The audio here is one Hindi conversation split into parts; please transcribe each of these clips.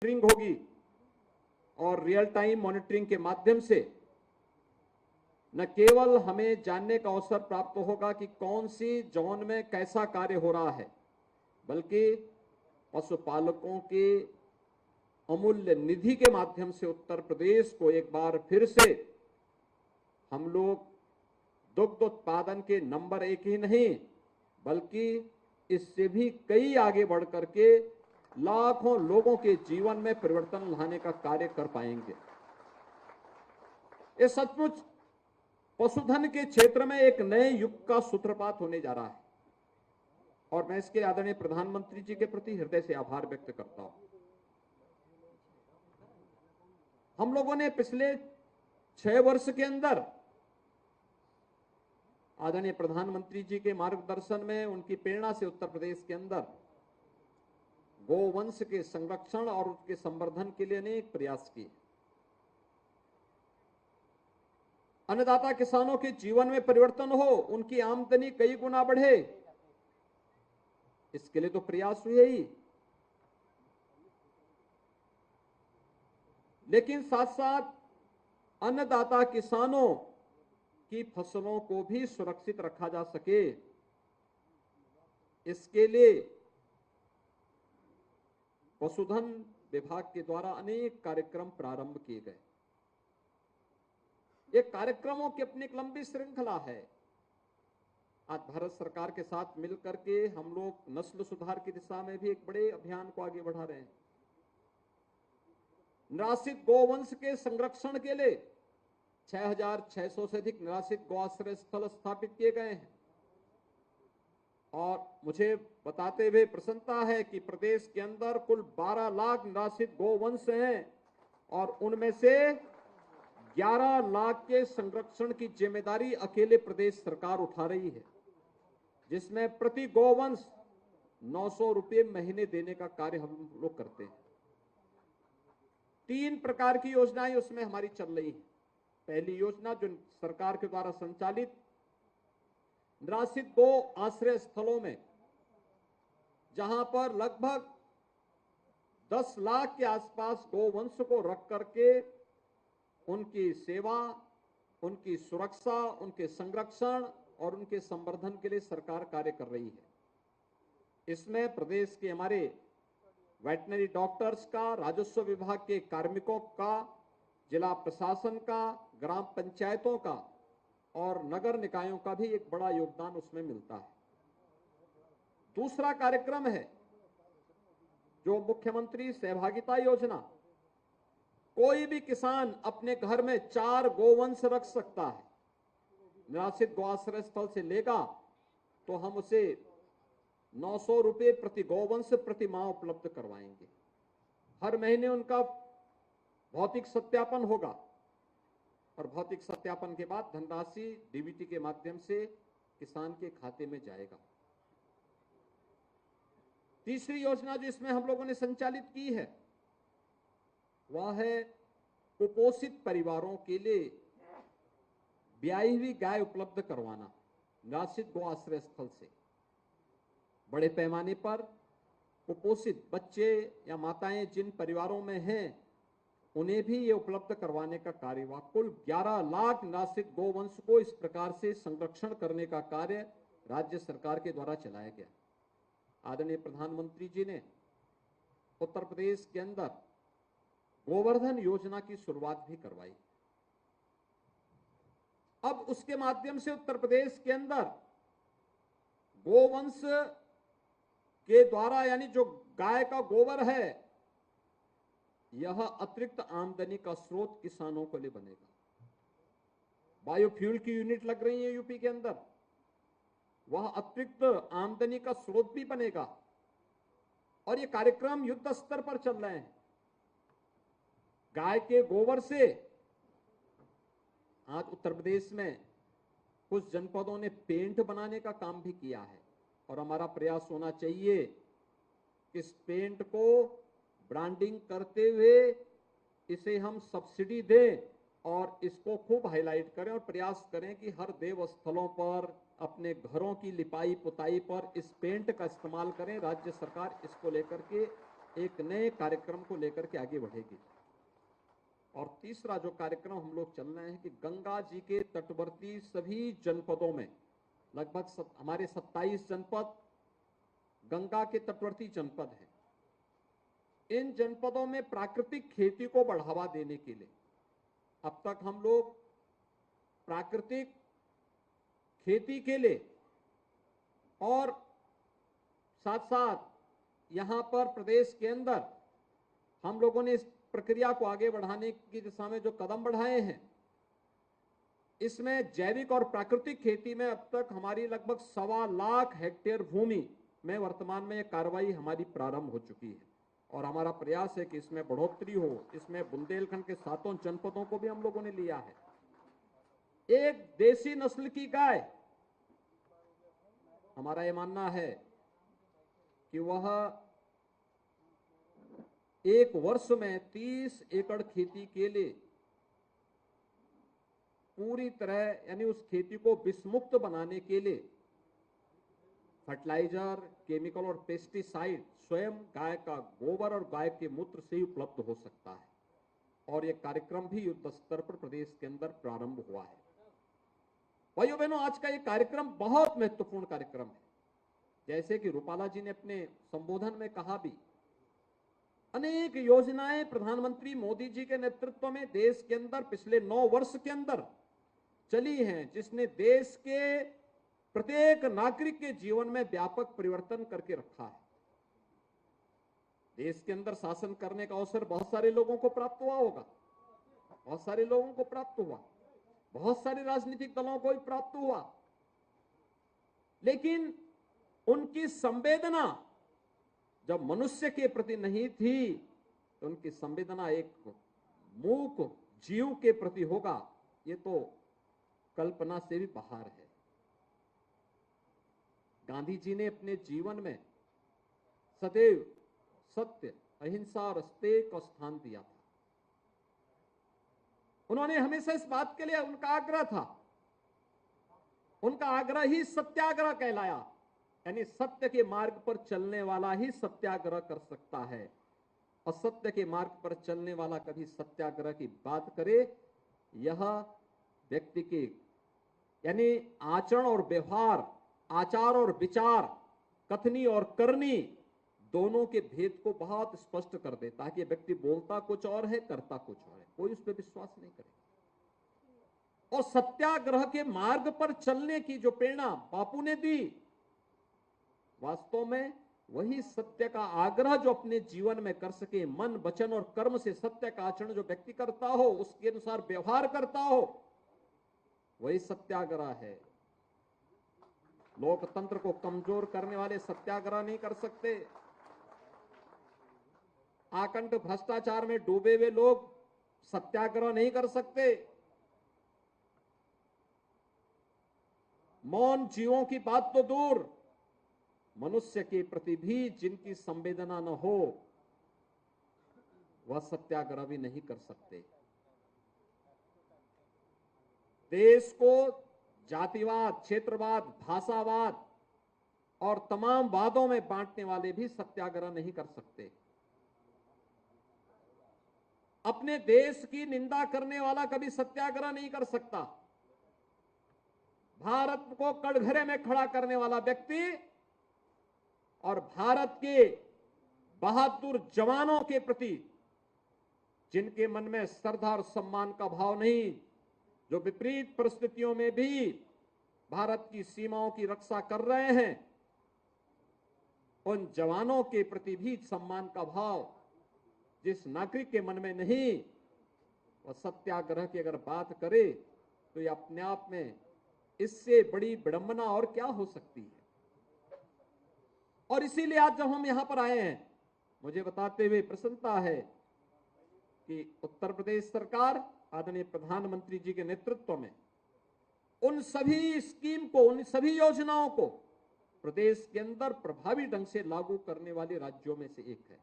मॉनिटरिंग होगी और रियल टाइम मॉनिटरिंग के माध्यम से न केवल हमें जानने का अवसर प्राप्त होगा कि कौन सी जोन में कैसा कार्य हो रहा है, बल्कि पशुपालकों के अमूल्य निधि के माध्यम से उत्तर प्रदेश को एक बार फिर से हम लोग दुग्ध उत्पादन के नंबर 1 ही नहीं बल्कि इससे भी कई आगे बढ़ करके लाखों लोगों के जीवन में परिवर्तन लाने का कार्य कर पाएंगे। ये सचमुच पशुधन के क्षेत्र में एक नए युग का सूत्रपात होने जा रहा है और मैं इसके आदरणीय प्रधानमंत्री जी के प्रति हृदय से आभार व्यक्त करता हूं। हम लोगों ने पिछले 6 वर्ष के अंदर आदरणीय प्रधानमंत्री जी के मार्गदर्शन में, उनकी प्रेरणा से उत्तर प्रदेश के अंदर गोवंश के संरक्षण और उसके संवर्धन के लिए अनेक प्रयास किए। अन्नदाता किसानों के जीवन में परिवर्तन हो, उनकी आमदनी कई गुना बढ़े, इसके लिए तो प्रयास हुए ही, लेकिन साथ साथ अन्नदाता किसानों की फसलों को भी सुरक्षित रखा जा सके, इसके लिए पशुधन विभाग के द्वारा अनेक कार्यक्रम प्रारंभ किए गए। ये कार्यक्रमों की अपनी एक लंबी श्रृंखला है। आज भारत सरकार के साथ मिलकर के हम लोग नस्ल सुधार की दिशा में भी एक बड़े अभियान को आगे बढ़ा रहे हैं। निराश्रित गोवंश के संरक्षण के लिए 6,600 से अधिक निराश्रित गौआश्रय स्थल स्थापित किए गए हैं और मुझे बताते हुए प्रसन्नता है कि प्रदेश के अंदर कुल 12 लाख निराश्रित गोवंश हैं और उनमें से 11 लाख के संरक्षण की जिम्मेदारी अकेले प्रदेश सरकार उठा रही है, जिसमें प्रति गोवंश 900 रुपये महीने देने का कार्य हम लोग करते हैं। 3 प्रकार की योजनाएं उसमें हमारी चल रही हैं। पहली योजना जो सरकार के द्वारा संचालित निराश्रित गो आश्रय स्थलों में, जहां पर लगभग 10 लाख के आसपास गोवंश को रख करके उनकी सेवा, उनकी सुरक्षा, उनके संरक्षण और उनके संवर्धन के लिए सरकार कार्य कर रही है। इसमें प्रदेश के हमारे वेटनरी डॉक्टर्स का, राजस्व विभाग के कार्मिकों का, जिला प्रशासन का, ग्राम पंचायतों का और नगर निकायों का भी एक बड़ा योगदान उसमें मिलता है। दूसरा कार्यक्रम है जो मुख्यमंत्री सहभागिता योजना। कोई भी किसान अपने घर में 4 गोवंश रख सकता है। निराश्रित गौआश्रय स्थल से लेगा तो हम उसे 900 रुपये प्रति गोवंश प्रति माह उपलब्ध करवाएंगे। हर महीने उनका भौतिक सत्यापन होगा और भौतिक सत्यापन के बाद धनराशि डीबीटी के माध्यम से किसान के खाते में जाएगा। तीसरी योजना जो इसमें हम लोगों ने संचालित की है वह है कुपोषित परिवारों के लिए ब्याई हुई गाय उपलब्ध करवाना। निराश्रित गो आश्रय स्थल से बड़े पैमाने पर कुपोषित बच्चे या माताएं जिन परिवारों में हैं उन्हें भी ये उपलब्ध करवाने का कार्य हुआ। कुल 11 लाख निराश्रित गोवंश को इस प्रकार से संरक्षण करने का कार्य राज्य सरकार के द्वारा चलाया गया। आदरणीय प्रधानमंत्री जी ने उत्तर प्रदेश के अंदर गोवर्धन योजना की शुरुआत भी करवाई। अब उसके माध्यम से उत्तर प्रदेश के अंदर गोवंश के द्वारा, यानी जो गाय का गोबर है, यह अतिरिक्त आमदनी का स्रोत किसानों के लिए बनेगा। बायोफ्यूल की यूनिट लग रही है यूपी के अंदर, वह अतिरिक्त आमदनी का स्रोत भी बनेगा और ये कार्यक्रम युद्ध स्तर पर चल रहे हैं। गाय के गोबर से आज उत्तर प्रदेश में कुछ जनपदों ने पेंट बनाने का काम भी किया है और हमारा प्रयास होना चाहिए कि इस पेंट को ब्रांडिंग करते हुए इसे हम सब्सिडी दें और इसको खूब हाईलाइट करें और प्रयास करें कि हर देव स्थलों पर, अपने घरों की लिपाई पुताई पर इस पेंट का इस्तेमाल करें। राज्य सरकार इसको लेकर के एक नए कार्यक्रम को लेकर के आगे बढ़ेगी। और तीसरा जो कार्यक्रम हम लोग चल रहे हैं कि गंगा जी के तटवर्ती सभी जनपदों में, लगभग हमारे 27 जनपद गंगा के तटवर्ती जनपद हैं। इन जनपदों में प्राकृतिक खेती को बढ़ावा देने के लिए अब तक हम लोग प्राकृतिक खेती के लिए और साथ साथ यहां पर प्रदेश के अंदर हम लोगों ने इस प्रक्रिया को आगे बढ़ाने की दिशा में जो कदम बढ़ाए हैं, इसमें जैविक और प्राकृतिक खेती में अब तक हमारी लगभग 1.25 लाख हेक्टेयर भूमि में वर्तमान में यह कार्रवाई हमारी प्रारंभ हो चुकी है। और हमारा प्रयास है कि इसमें बढ़ोतरी हो। इसमें बुंदेलखंड के 7 जनपदों को भी हम लोगों ने लिया है। एक देसी नस्ल की गाय, हमारा यह मानना है कि वह एक वर्ष में 30 एकड़ खेती के लिए पूरी तरह यानी उस खेती को विषमुक्त बनाने के लिए फर्टिलाइजर, केमिकल और पेस्टिसाइड स्वयं गाय का गोबर और गाय के मूत्र से ही उपलब्ध हो सकता है। और यह कार्यक्रम भी युद्ध स्तर पर प्रदेश के अंदर प्रारंभ हुआ है। भाइयों बहनों, आज का यह कार्यक्रम बहुत महत्वपूर्ण कार्यक्रम है। जैसे कि रूपाला जी ने अपने संबोधन में कहा भी, अनेक योजनाएं प्रधानमंत्री मोदी जी के नेतृत्व में देश के अंदर पिछले 9 वर्ष के अंदर चली हैं, जिसने देश के प्रत्येक नागरिक के जीवन में व्यापक परिवर्तन करके रखा है। देश के अंदर शासन करने का अवसर बहुत सारे लोगों को प्राप्त हुआ होगा, बहुत सारे लोगों को प्राप्त हुआ, बहुत सारे राजनीतिक दलों को भी प्राप्त हुआ, लेकिन उनकी संवेदना जब मनुष्य के प्रति नहीं थी, तो उनकी संवेदना एक मूक जीव के प्रति होगा, ये तो कल्पना से भी बाहर है। गांधी जी ने अपने जीवन में सदैव सत्य, अहिंसा और अस्तेय को स्थान दिया था। उन्होंने हमेशा इस बात के लिए उनका आग्रह था, उनका आग्रह ही सत्याग्रह कहलाया, यानी सत्य के मार्ग पर चलने वाला ही सत्याग्रह कर सकता है। और सत्य के मार्ग पर चलने वाला कभी सत्याग्रह की बात करे, यह व्यक्ति के यानी आचरण और व्यवहार, आचार और विचार, कथनी और करनी दोनों के भेद को बहुत स्पष्ट कर देता है कि व्यक्ति बोलता कुछ और है, करता कुछ और है, कोई उस पर विश्वास नहीं करेगा। और सत्याग्रह के मार्ग पर चलने की जो प्रेरणा बापू ने दी, वास्तव में वही सत्य का आग्रह जो अपने जीवन में कर सके, मन, वचन और कर्म से सत्य का आचरण जो व्यक्ति करता हो, उसके अनुसार व्यवहार करता हो, वही सत्याग्रह है। लोकतंत्र को कमजोर करने वाले सत्याग्रह नहीं कर सकते। आकंठ भ्रष्टाचार में डूबे हुए लोग सत्याग्रह नहीं कर सकते। मौन जीवों की बात तो दूर, मनुष्य के प्रति भी जिनकी संवेदना न हो, वह सत्याग्रह भी नहीं कर सकते। देश को जातिवाद, क्षेत्रवाद, भाषावाद और तमाम वादों में बांटने वाले भी सत्याग्रह नहीं कर सकते। अपने देश की निंदा करने वाला कभी सत्याग्रह नहीं कर सकता। भारत को कटघरे में खड़ा करने वाला व्यक्ति और भारत के बहादुर जवानों के प्रति जिनके मन में श्रद्धा और सम्मान का भाव नहीं, जो विपरीत परिस्थितियों में भी भारत की सीमाओं की रक्षा कर रहे हैं, उन जवानों के प्रति भी सम्मान का भाव जिस नागरिक के मन में नहीं, वह सत्याग्रह की अगर बात करे तो यह अपने आप में इससे बड़ी विडंबना और क्या हो सकती है। और इसीलिए आज जब हम यहां पर आए हैं, मुझे बताते हुए प्रसन्नता है कि उत्तर प्रदेश सरकार आदरणीय प्रधानमंत्री जी के नेतृत्व में उन सभी स्कीम को, उन सभी योजनाओं को प्रदेश के अंदर प्रभावी ढंग से लागू करने वाले राज्यों में से एक है।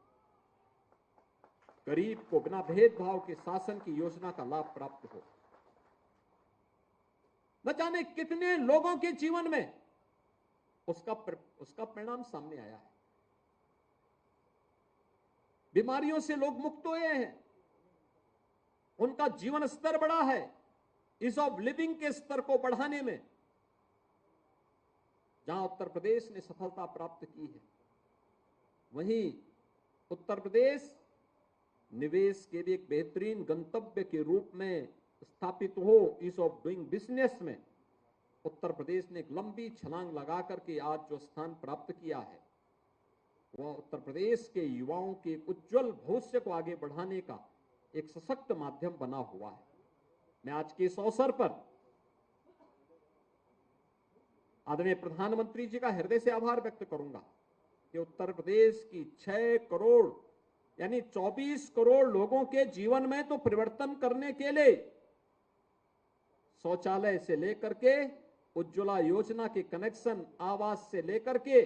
गरीब को बिना भेदभाव के शासन की योजना का लाभ प्राप्त हो। न जाने कितने लोगों के जीवन में उसका परिणाम सामने आया है। बीमारियों से लोग मुक्त हुए हैं, उनका जीवन स्तर बढ़ा है। ईज ऑफ लिविंग के स्तर को बढ़ाने में जहां उत्तर प्रदेश ने सफलता प्राप्त की है, वहीं उत्तर प्रदेश निवेश के भी एक बेहतरीन गंतव्य के रूप में स्थापित हो। ईज ऑफ डूइंग बिजनेस में उत्तर प्रदेश ने एक लंबी छलांग लगा करके आज जो स्थान प्राप्त किया है, वह उत्तर प्रदेश के युवाओं के उज्जवल भविष्य को आगे बढ़ाने का एक सशक्त माध्यम बना हुआ है। मैं आज के इस अवसर पर आदरणीय प्रधानमंत्री जी का हृदय से आभार व्यक्त करूंगा कि उत्तर प्रदेश की 6 करोड़ यानी 24 करोड़ लोगों के जीवन में तो परिवर्तन करने के लिए शौचालय से लेकर के उज्ज्वला योजना के कनेक्शन, आवास से लेकर के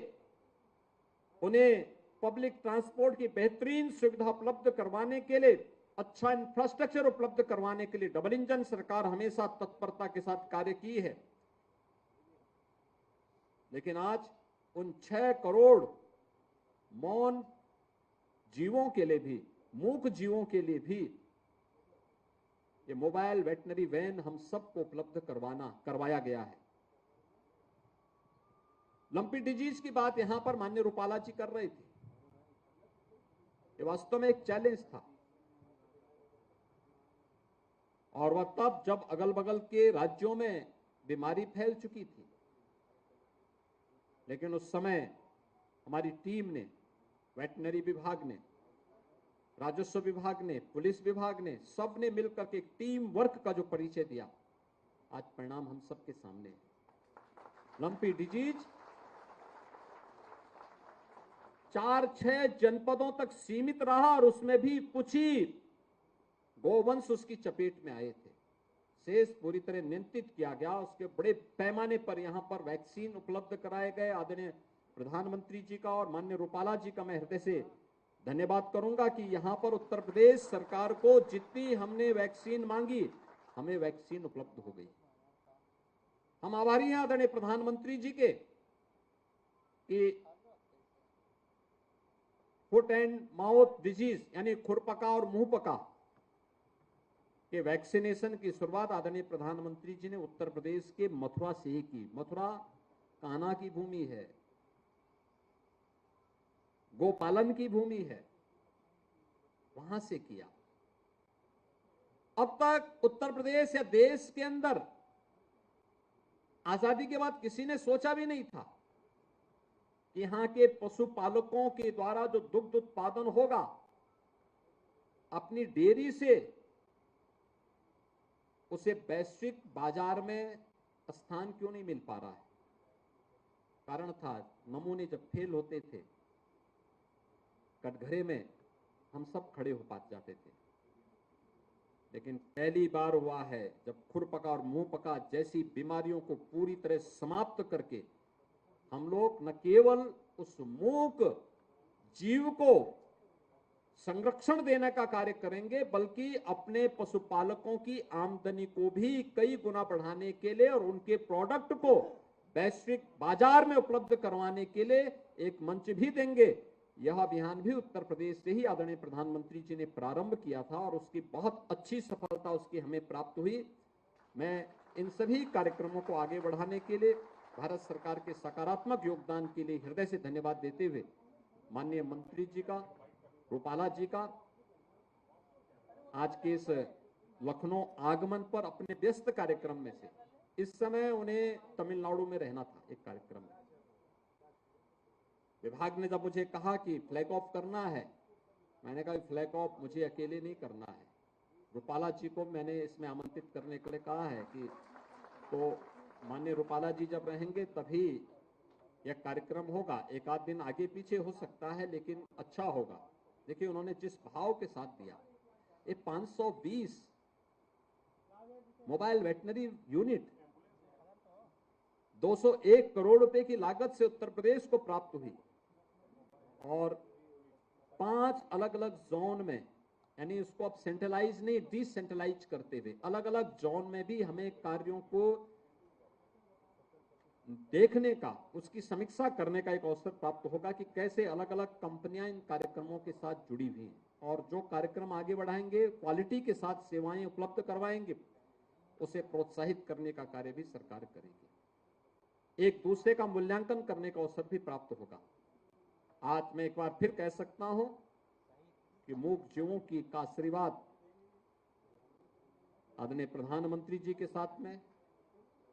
उन्हें पब्लिक ट्रांसपोर्ट की बेहतरीन सुविधा उपलब्ध करवाने के लिए, अच्छा इंफ्रास्ट्रक्चर उपलब्ध करवाने के लिए डबल इंजन सरकार हमेशा तत्परता के साथ कार्य की है। लेकिन आज उन 6 करोड़ मौन जीवों के लिए भी, मूक जीवों के लिए भी ये मोबाइल वेटनरी वैन हम सबको उपलब्ध करवाया गया है। लंपी डिजीज की बात यहां पर माननीय रूपाला जी कर रहे थे। ये वास्तव में एक चैलेंज था और वह तब जब अगल बगल के राज्यों में बीमारी फैल चुकी थी, लेकिन उस समय हमारी टीम ने, वेटनरी विभाग ने, राजस्व विभाग ने, पुलिस विभाग ने, सब ने मिलकर के एक टीम वर्क का जो परिचय दिया, आज परिणाम हम सबके सामने है। लंपी डिजीज 4-6 जनपदों तक सीमित रहा और उसमें भी कुछ ही गोवंश उसकी चपेट में आए थे। शेष पूरी तरह नियंत्रित किया गया। उसके बड़े पैमाने पर यहां पर वैक्सीन उपलब्ध कराए गए। आदरणीय प्रधानमंत्री जी का और माननीय रूपाला जी का मैं हृदय से धन्यवाद करूंगा कि यहां पर उत्तर प्रदेश सरकार को जितनी हमने वैक्सीन मांगी, हमें वैक्सीन उपलब्ध हो गई। हम आभारी हैं आदरणीय प्रधानमंत्री जी के कि फुट एंड माउथ डिजीज यानी खुरपका और मुंहपका के वैक्सीनेशन की शुरुआत आदरणीय प्रधानमंत्री जी ने उत्तर प्रदेश के मथुरा से ही की। मथुरा कान्हा की भूमि है, गोपालन की भूमि है, वहां से किया। अब तक उत्तर प्रदेश या देश के अंदर आजादी के बाद किसी ने सोचा भी नहीं था कि यहां के पशुपालकों के द्वारा जो दुग्ध उत्पादन होगा, अपनी डेयरी से उसे वैश्विक बाजार में स्थान क्यों नहीं मिल पा रहा है। कारण था, नमूने जब फेल होते थे, कटघरे में हम सब खड़े हो पाते जाते थे। लेकिन पहली बार हुआ है जब खुरपका और मुंहपका जैसी बीमारियों को पूरी तरह समाप्त करके हम लोग न केवल उस मूक जीव को संरक्षण देने का कार्य करेंगे, बल्कि अपने पशुपालकों की आमदनी को भी कई गुना बढ़ाने के लिए और उनके प्रोडक्ट को वैश्विक बाजार में उपलब्ध करवाने के लिए एक मंच भी देंगे। यह अभियान भी उत्तर प्रदेश से ही आदरणीय प्रधानमंत्री जी ने प्रारंभ किया था और उसकी बहुत अच्छी सफलता उसकी हमें प्राप्त हुई। मैं इन सभी कार्यक्रमों को आगे बढ़ाने के लिए भारत सरकार के सकारात्मक योगदान के लिए हृदय से धन्यवाद देते हुए माननीय मंत्री जी का, रूपाला जी का, आज के इस लखनऊ आगमन पर अपने व्यस्त कार्यक्रम में से, इस समय उन्हें तमिलनाडु में रहना था एक कार्यक्रम में, विभाग ने जब मुझे कहा कि फ्लैग ऑफ करना है, मैंने कहा फ्लैग ऑफ मुझे अकेले नहीं करना है, रूपाला जी को मैंने इसमें आमंत्रित करने के लिए कहा है कि तो माननीय रूपाला जी जब रहेंगे तभी यह कार्यक्रम होगा। एक आध दिन आगे पीछे हो सकता है लेकिन अच्छा होगा। देखिए उन्होंने जिस भाव के साथ दिया, ये 520 मोबाइल वेटनरी यूनिट 201 करोड़ रुपए की लागत से उत्तर प्रदेश को प्राप्त हुई और 5 अलग अलग जोन में, यानी उसको अब सेंट्रलाइज नहीं डिसेंट्रलाइज करते हुए अलग अलग जोन में भी हमें कार्यों को देखने का, उसकी समीक्षा करने का एक अवसर प्राप्त होगा कि कैसे अलग अलग कंपनियां इन कार्यक्रमों के साथ जुड़ी हुई हैं और जो कार्यक्रम आगे बढ़ाएंगे, क्वालिटी के साथ सेवाएं उपलब्ध करवाएंगे, उसे प्रोत्साहित करने का कार्य भी सरकार करेगी। एक दूसरे का मूल्यांकन करने का अवसर भी प्राप्त होगा। आज मैं एक बार फिर कह सकता हूं कि मूक जीवों की का आशीर्वाद आदरणीय प्रधानमंत्री जी के साथ में,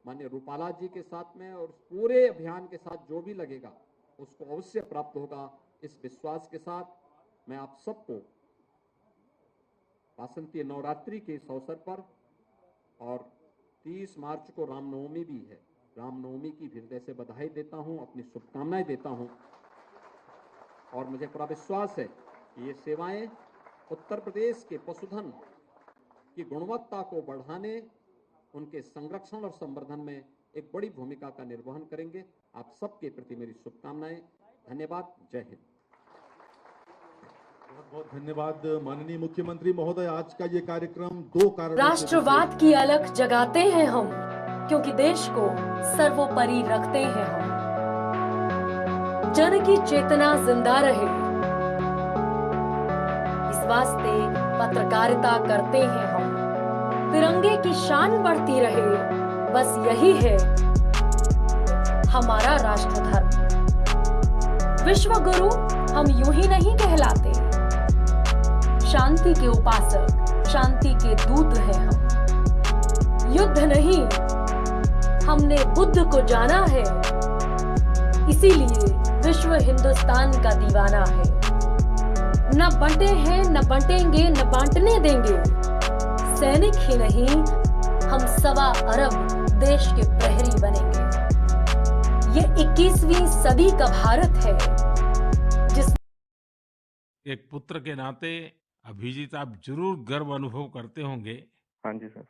माननीय रूपाला जी के साथ में और पूरे अभियान के साथ जो भी लगेगा उसको अवश्य प्राप्त होगा। इस विश्वास के साथ मैं आप सबको वासंती नवरात्रि के इस अवसर पर, और 30 मार्च को रामनवमी भी है, रामनवमी की हृदय से बधाई देता हूं, अपनी शुभकामनाएं देता हूं और मुझे पूरा विश्वास है कि ये सेवाएं उत्तर प्रदेश के पशुधन की गुणवत्ता को बढ़ाने, उनके संरक्षण और संवर्धन में एक बड़ी भूमिका का निर्वहन करेंगे। आप सबके प्रति मेरी शुभकामनाएं। धन्यवाद। जय हिंद। बहुत बहुत धन्यवाद माननीय मुख्यमंत्री महोदय। आज का ये कार्यक्रम 2 कारणों से राष्ट्रवाद की अलख जगाते हैं हम, क्योंकि देश को सर्वोपरि रखते हैं हम। जन की चेतना जिंदा रहे, इस वास्ते पत्रकारिता करते हैं हम। तिरंगे की शान बढ़ती रहे, बस यही है हमारा राष्ट्र धर्म। विश्व गुरु हम यूं ही नहीं कहलाते, शांति के उपासक, शांति के दूत हैं हम। युद्ध नहीं, हमने बुद्ध को जाना है, इसीलिए विश्व हिंदुस्तान का दीवाना है। न बंटे हैं, न बंटेंगे, न बांटने देंगे। सैनिक ही नहीं, हम 1.25 अरब देश के प्रहरी बनेंगे। ये 21वीं सदी का भारत है जिस एक पुत्र के नाते अभिजीत आप जरूर गर्व अनुभव करते होंगे। हाँ जी सर।